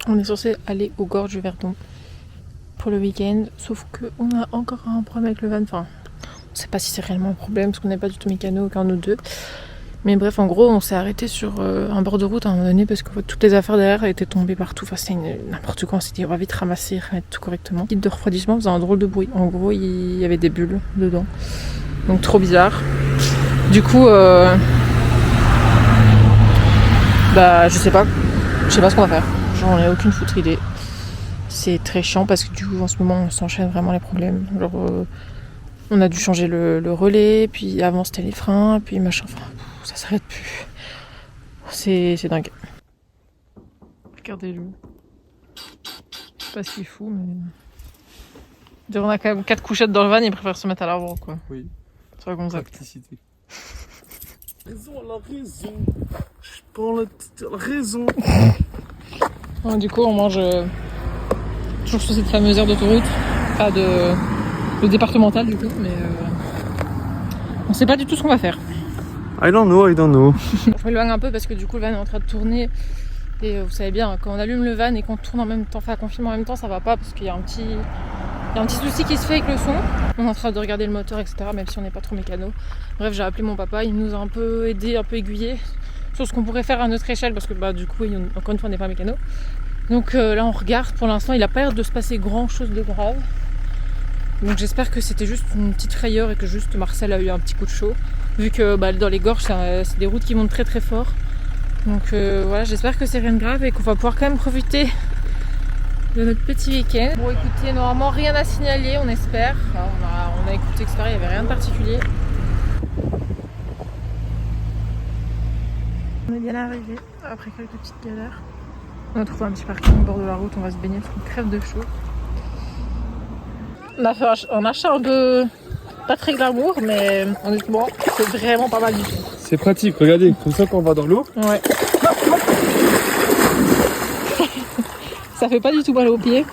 On est censé aller aux Gorges du Verdon pour le week-end, sauf qu'on a encore un problème avec le van. Enfin, on sait pas si c'est réellement un problème parce qu'on n'est pas du tout mécano, aucun de nous deux. Mais bref, en gros, on s'est arrêté sur un bord de route à un moment donné parce que toutes les affaires derrière étaient tombées partout. Enfin, c'était n'importe quoi. On s'est dit, on va vite ramasser, remettre tout correctement. Le kit de refroidissement faisait un drôle de bruit. En gros, il y avait des bulles dedans. Donc, trop bizarre. Du coup, bah, je sais pas ce qu'on va faire. J'en ai aucune foutre idée. C'est très chiant parce que du coup, en ce moment, on s'enchaîne vraiment les problèmes. Genre, on a dû changer le relais, puis avant, c'était les freins, puis machin. Enfin, ça s'arrête plus. C'est dingue. Regardez-le. Je sais pas ce qu'il fout, mais... On a quand même 4 couchettes dans le van, il préfère se mettre à l'avant, quoi. Oui. C'est vrai qu'on zappe. Praticité. Raison, elle a raison. Je parle de raison. Bon, du coup, on mange toujours sur cette fameuse aire d'autoroute. Pas de départemental, du coup, mais on sait pas du tout ce qu'on va faire. I don't know. Je m'éloigne un peu parce que du coup le van est en train de tourner et vous savez bien quand on allume le van et qu'on tourne en même temps, enfin qu'on filme en même temps, ça va pas parce qu'il y a un petit souci qui se fait avec le son. On est en train de regarder le moteur, etc. même si on n'est pas trop mécano. Bref, j'ai appelé mon papa, il nous a un peu aidé, un peu aiguillé sur ce qu'on pourrait faire à notre échelle parce que bah du coup encore une fois on n'est pas mécano. Donc là on regarde, pour l'instant il a pas l'air de se passer grand chose de grave. Donc j'espère que c'était juste une petite frayeur et que juste Marcel a eu un petit coup de chaud. Vu que bah, dans les gorges, c'est des routes qui montent très très fort. Donc voilà, j'espère que c'est rien de grave et qu'on va pouvoir quand même profiter de notre petit week-end. Bon écoutez, normalement rien à signaler, on espère. Enfin, on a écouté, etc. Il n'y avait rien de particulier. On est bien arrivé après quelques petites galères. On a trouvé un petit parking au bord de la route, on va se baigner parce qu'on crève de chaud. On a fait un achat un peu pas très glamour, mais honnêtement, c'est vraiment pas mal du tout. C'est pratique, regardez, comme ça quand on va dans l'eau. Ouais. Ça fait pas du tout mal aux pieds.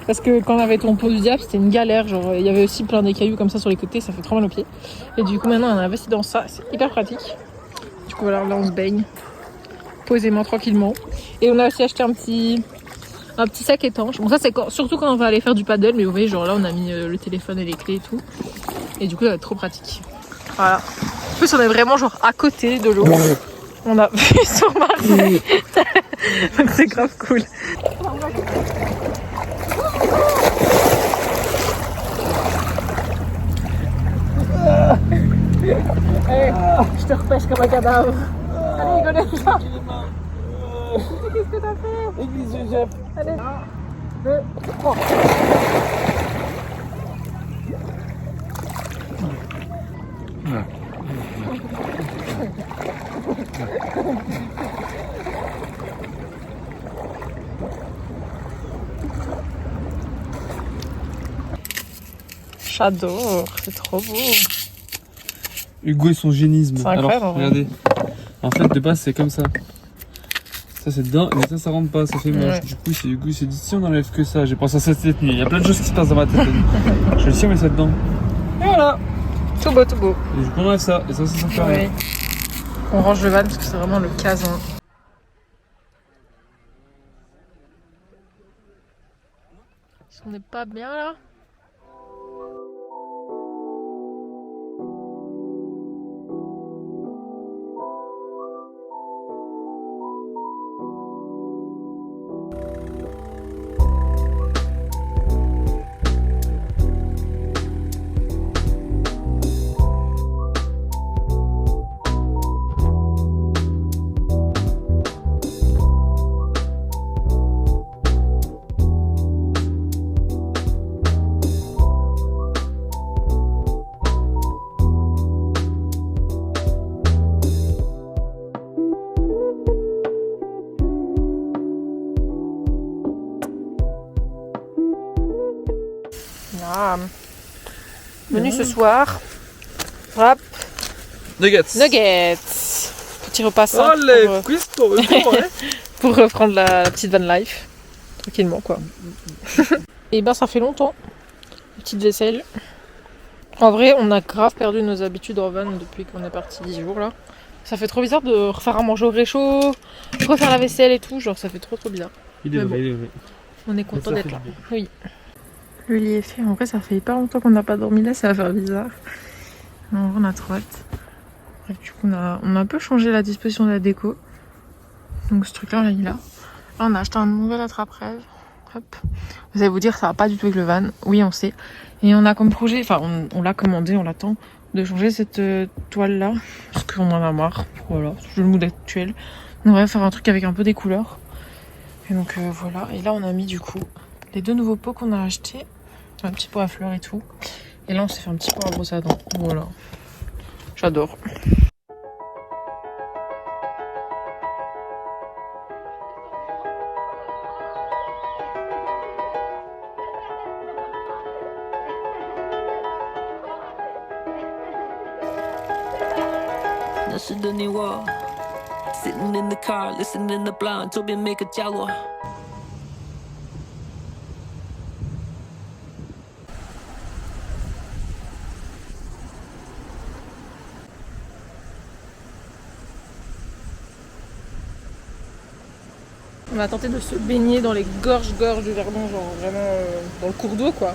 Parce que quand on avait ton pot du diable, c'était une galère. Genre, il y avait aussi plein d'écailloux comme ça sur les côtés, ça fait trop mal aux pieds. Et du coup, maintenant, on a investi dans ça, c'est hyper pratique. Du coup, voilà, là, on se baigne posément, tranquillement. Et on a aussi acheté un petit sac étanche. Bon, ça, c'est surtout quand on va aller faire du paddle, mais vous voyez, genre là, on a mis le téléphone et les clés et tout. Et du coup, ça va être trop pratique. Voilà. En plus, on est vraiment genre à côté de l'eau. On a vu sur Marseille. Donc, c'est grave cool. Allez, je te repêche comme un cadavre. Allez, rigolez, là. Qu'est-ce que t'as fait? Église Joseph. Allez, 1, 2, 3. J'adore, c'est trop beau. Hugo et son génisme. C'est incroyable. Alors, regardez. En fait, de base, c'est comme ça. Ça, c'est dedans, mais ça rentre pas, ça fait moche. Ouais. Du coup, c'est Hugo, il s'est dit, si on enlève que ça, j'ai pensé à ça cette nuit. Il y a plein de choses qui se passent dans ma tête. Je me suis dit, on met ça dedans. Et voilà. Tout beau, tout beau. Et du coup, on enlève ça, et ça fait rien. On range le van parce que c'est vraiment le casin. Est-ce qu'on n'est pas bien là? Ah. Menu ce soir. Hop. Nuggets. Petit repas simple pour reprendre la petite van life. Tranquillement quoi. Et ben ça fait longtemps. Petite vaisselle. En vrai on a grave perdu nos habitudes en van depuis qu'on est parti 10 jours là. Ça fait trop bizarre de refaire à manger au réchaud, refaire la vaisselle et tout, genre ça fait trop bizarre. Il est Mais vrai, il est vrai. On est content Ça d'être fait là. du bien. Oui. Le lit est fait. En vrai, ça fait pas longtemps qu'on n'a pas dormi là, ça va faire bizarre. Mais en vrai, on a trop hâte. Bref, du coup, on a un peu changé la disposition de la déco. Donc ce truc-là, là, il est là. Là, on a acheté un nouvel attrape-rêve. Hop. Vous allez vous dire, ça va pas du tout avec le van. Oui, on sait. Et on a comme projet, enfin, on l'a commandé, on l'attend, de changer cette toile-là. Parce qu'on en a marre. Voilà, c'est le mood actuel. On va faire un truc avec un peu des couleurs. Et donc voilà. Et là, on a mis du coup les 2 nouveaux pots qu'on a achetés. Un petit pot à fleurs et tout. Et là, on s'est fait un petit pot à brosse à dents. Voilà. J'adore. Sitting in the car, listening to blind, to be make a jello. On a tenté de se baigner dans les gorges du Verdon, genre vraiment dans le cours d'eau quoi.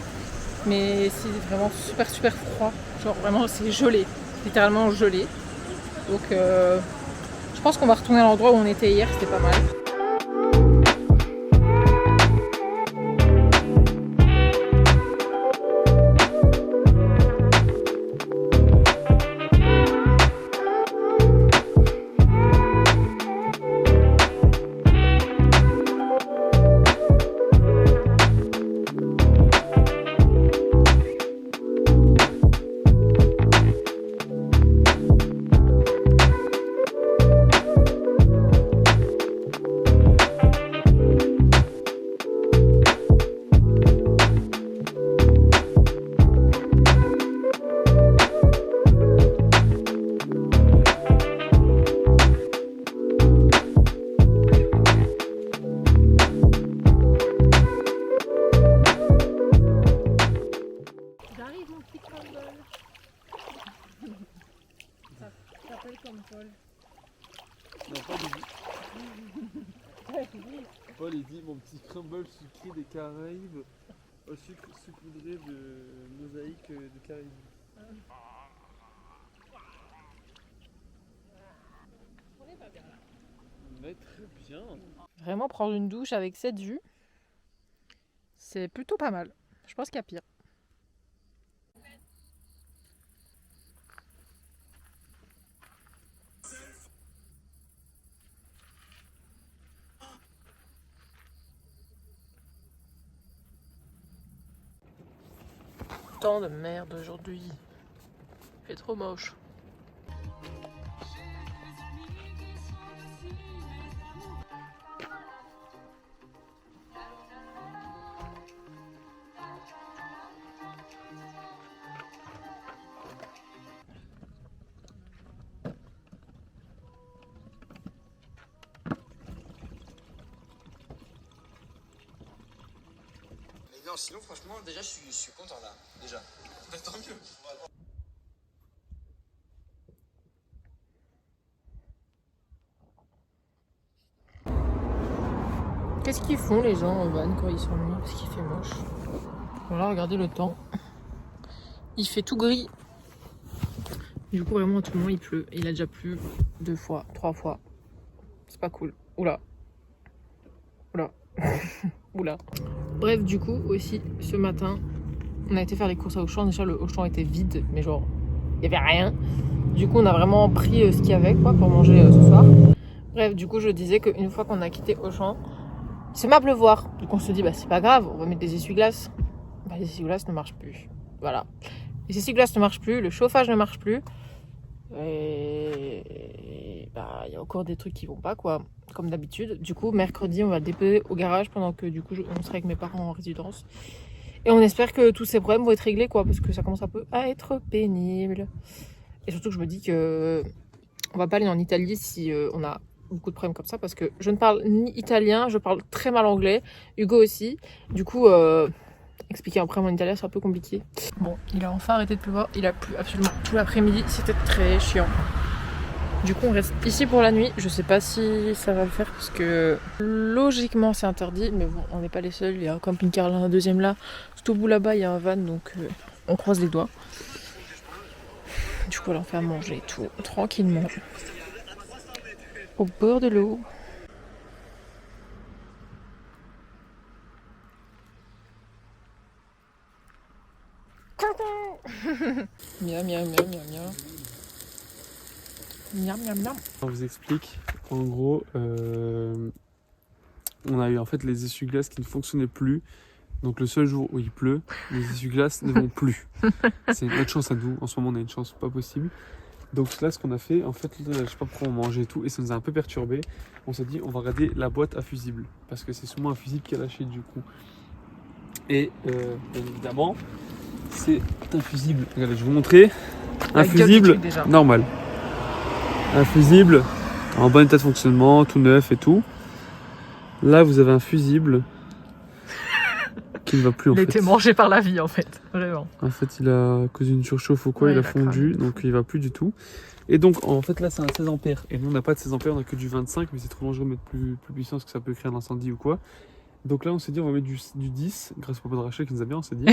Mais c'est vraiment super froid. Genre vraiment c'est gelé, littéralement gelé. Donc je pense qu'on va retourner à l'endroit où on était hier, c'était pas mal. Paul il dit mon petit crumble sucré des Caraïbes au sucre saupoudré de mosaïque de Caraïbes. Mais très bien. Vraiment prendre une douche avec cette vue, c'est plutôt pas mal. Je pense qu'il y a pire. Temps de merde aujourd'hui. Il fait trop moche. Non, sinon franchement déjà je suis content là, déjà. Bah, tant mieux. Qu'est-ce qu'ils font les gens en van quand ils s'ennuient parce qu'il fait moche? Voilà, regardez le temps. Il fait tout gris. Du coup vraiment à tout moment il pleut. Il a déjà plu 2 fois, 3 fois. C'est pas cool. Oula. Oula. Oula. Bref, du coup aussi ce matin on a été faire les courses à Auchan. Déjà le Auchan était vide, mais genre il y avait rien. Du coup on a vraiment pris ce qu'il y avait quoi pour manger ce soir. Bref, du coup je disais qu'une fois qu'on a quitté Auchan, il se met à pleuvoir. Donc on se dit bah c'est pas grave, on va mettre des essuie-glaces. Bah les essuie-glaces ne marchent plus. Voilà. Les essuie-glaces ne marchent plus, le chauffage ne marche plus. Et bah il y a encore des trucs qui vont pas quoi, comme d'habitude. Du coup mercredi on va le déposer au garage pendant que du coup on sera avec mes parents en résidence. Et on espère que tous ces problèmes vont être réglés quoi, parce que ça commence un peu à être pénible. Et surtout que je me dis que on va pas aller en Italie si on a beaucoup de problèmes comme ça, parce que je ne parle ni italien, je parle très mal anglais, Hugo aussi. Du coup expliquer après mon italien c'est un peu compliqué. Bon, il a enfin arrêté de pleuvoir, il a plu absolument tout l'après-midi, c'était très chiant. Du coup on reste ici pour la nuit. Je sais pas si ça va le faire parce que logiquement c'est interdit. Mais bon, on n'est pas les seuls. Il y a un camping-car là, un deuxième là. Tout au bout là-bas il y a un van, donc on croise les doigts. Du coup là on fait à manger et tout, tranquillement. Au bord de l'eau. Miam miam miam miam miam. Miam miam miam. On vous explique, en gros, on a eu en fait les essuie-glaces qui ne fonctionnaient plus. Donc le seul jour où il pleut, les essuie-glaces ne vont plus. C'est notre chance à nous, en ce moment on a une chance pas possible. Donc là ce qu'on a fait, en fait, là, je sais pas pourquoi on mangeait et tout, et ça nous a un peu perturbé. On s'est dit on va regarder la boîte à fusibles, parce que c'est souvent un fusible qui a lâché du coup. Et bien évidemment, c'est un fusible, regardez je vais vous montrer, un fusible normal. Un fusible en bon état de fonctionnement, tout neuf et tout. Là vous avez un fusible qui ne va plus en fait. Il a été mangé par la vie en fait, vraiment. En fait il a causé une surchauffe ou quoi, Ouais, il a il a fondu, cramé. donc il va plus du tout. Et donc en fait là c'est un 16 ampères. Et nous on n'a pas de 16 ampères, on a que du 25, mais c'est trop dangereux de mettre plus puissant parce que ça peut créer un incendie ou quoi. Donc là on s'est dit on va mettre du 10, grâce au papa de Rachel qui nous a bien, on s'est dit.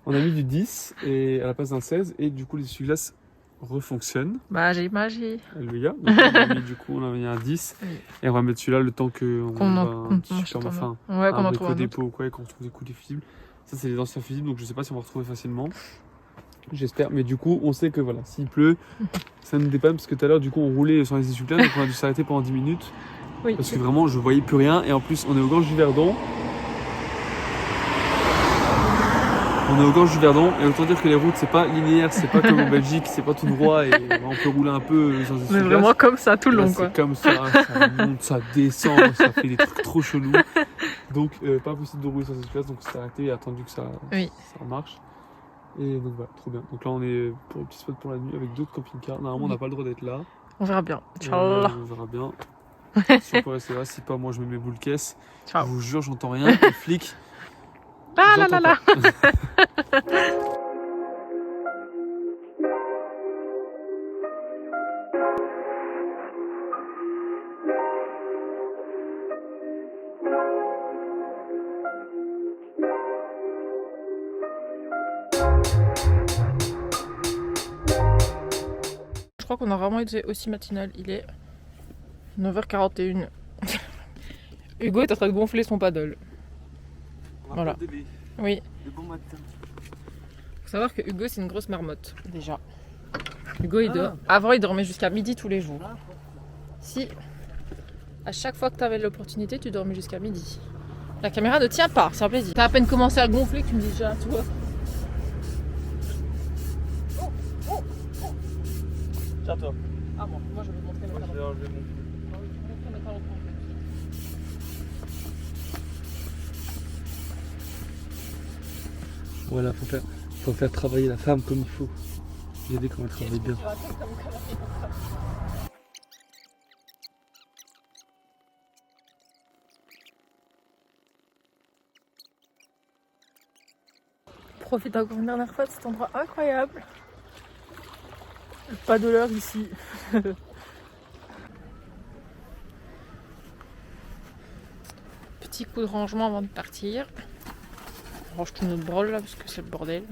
On a mis du 10 et à la place d'un 16 et du coup les essuie-glaces refonctionnent. Magie, magie. Alléluia. Donc on a mis, du coup on a mis un 10 et on va mettre celui-là le temps qu'on Qu'on va en un super enfin ouais, qu'on un en trouve un autre. dépôt ou quoi et qu'on retrouve des coups des fusibles. Ça c'est les anciens fusibles donc je sais pas si on va retrouver facilement. J'espère, mais du coup on sait que voilà, s'il pleut, ça nous dépanne parce que tout à l'heure du coup on roulait sur les essuie-glaces donc on a dû s'arrêter pendant 10 minutes. Oui. Parce que vraiment je voyais plus rien et en plus on est aux gorges du Verdon. On est aux gorges du Verdon et autant dire que les routes c'est pas linéaire, c'est pas comme en Belgique, c'est pas tout droit et on peut rouler un peu sans Mais essuie-glaces. vraiment comme ça tout le Là, long quoi. c'est comme ça monte, ça descend, ça fait des trucs trop chelous. Donc pas possible de rouler sur cette place, donc on s'est arrêté et attendu que ça marche. Et donc voilà, trop bien. Donc là on est pour le petit spot pour la nuit avec d'autres camping-cars. Normalement on n'a pas le droit d'être là. On verra bien. Inch'Allah. On verra bien. Si on peut rester là, si pas moi je mets mes boules caisses. Ciao. Je vous jure j'entends rien, les flics. Ah là là là. Je crois qu'on a vraiment été aussi matinal. Il est 9h41. Hugo est en train de gonfler son paddle. Voilà. Oui. Le bon matin. Faut savoir que Hugo c'est une grosse marmotte déjà. Hugo il dort. Avant il dormait jusqu'à midi tous les jours. Si à chaque fois que tu avais l'opportunité tu dormais jusqu'à midi. La caméra ne tient pas, c'est un plaisir. T'as à peine commencé à gonfler que tu me dis déjà toi. Tiens toi. Ah bon, moi je vais te montrer mes talons. enlever mon. Voilà, faut faire travailler la femme comme il faut. Regardez comment elle travaille bien. Profite encore une dernière fois de cet endroit incroyable. Pas de l'heure ici. Petit coup de rangement avant de partir. On range tout notre brol là parce que c'est le bordel.